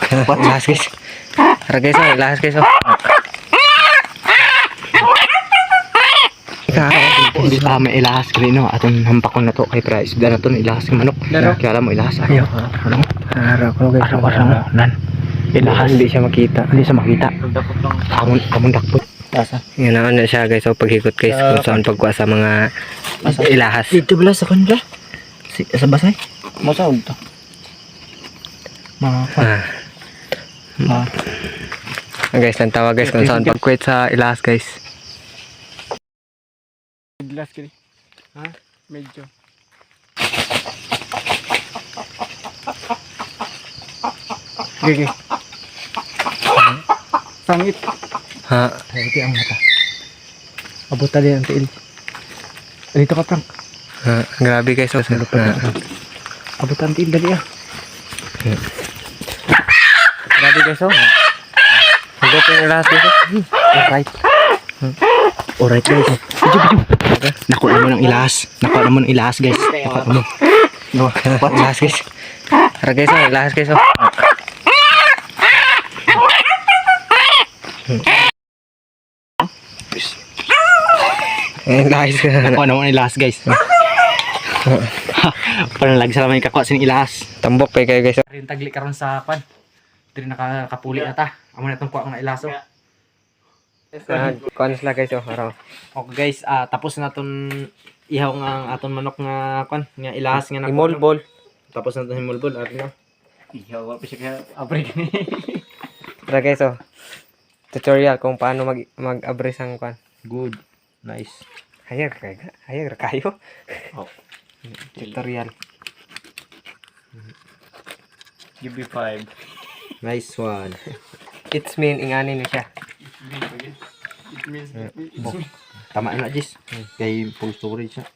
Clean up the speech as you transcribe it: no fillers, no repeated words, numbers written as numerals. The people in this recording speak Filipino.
Ilahas guys. Tara guys, ilahas guys. May ilahas ka rin no. Atong hampakon na to kay price. Dala to ilahas ng manok. Kaya alam mo ilahas. Ayaw. Ano? Harap ko guys. Harap nan. Ilahas. Hindi siya makita. Amon dakpot. Yan na siya guys. So paghikot guys kung saan pagkuha sa mga ilahas. Dito bala sa kanila. Sa basay. Masaod to. Guys, ang tawag guys kung saan pagkuha sa ilahas guys. Glass kini. Ha? Medyo. Gigi. Sangit. Ha? Ito ang mata. Abot tali ang tiil. Dito ka, Frank. Ha? Grabe guys. Abot ang tiil dali ah. Grabe guys. Hagod yung ilahas guys. Alright. Alright guys. Nakuha naman ang ilahas. Guys. Nakuha naman. Ilahas guys. Tara guys, ilahas guys. Ilahas. Nakuha naman ilahas guys. Parang lagi sa lamay kakuha sin ilahas. Tambok pa kayo guys. Rin tagli karon sa pan. Diri nakapuli ata. Amo na tong kuha nga ilaso. Kuan sila guys. Araw. Okay guys, tapos na ton ihaw nga ang aton manok nga kuan nga ilahas nga nakuha. Imolbol. Tapos na ton himolbol ari na. Ihaw pa siya ka abrig ni. Tara guys. Tutorial kung paano mag-abres ang kuan. Good. Nice. Hayag kayo. Oh. Tutorial. Give me 5. Nice one. It's mean ingani ni siya. Tama na Jis. Kay full storage siya.